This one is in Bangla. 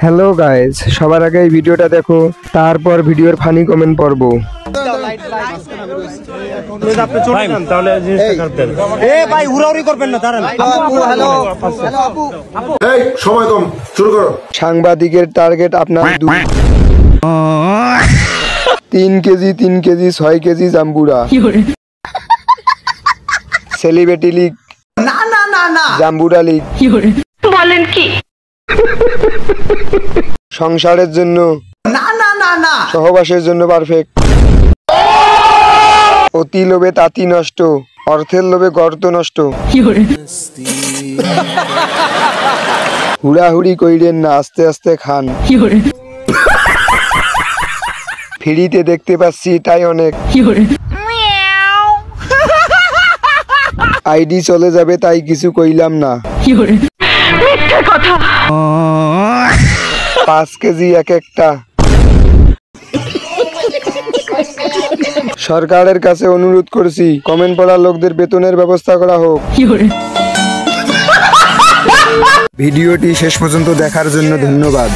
হ্যালো গাইস, সবার আগে এই ভিডিওটা দেখো, তারপর ভিডিওর ফানি কমেন্ট পড়ব। সাংবাদিকের টার্গেট আপনার 3 কেজি 6 কেজি জাম্বুরা। সেলিব্রিটি লিগ, জাম্বুরা লিগ বলেন কি? সংসারের জন্য, সহবাসের জন্য পারফেক্ট। অতি লোভে তাঁতি নষ্ট, অর্থের লোভে গর্ত নষ্ট। হুড়াহুড়ি কইরেন না, আস্তে আস্তে খান। ফ্রিতে দেখতে পাচ্ছি তাই অনেক। আইডি চলে যাবে তাই কিছু কইলাম না। 5 কেজি এক একটা। সরকারের কাছে অনুরোধ করছি, কমেন্ট পড়া লোকদের বেতনের ব্যবস্থা করা হোক। ভিডিওটি শেষ পর্যন্ত দেখার জন্য ধন্যবাদ।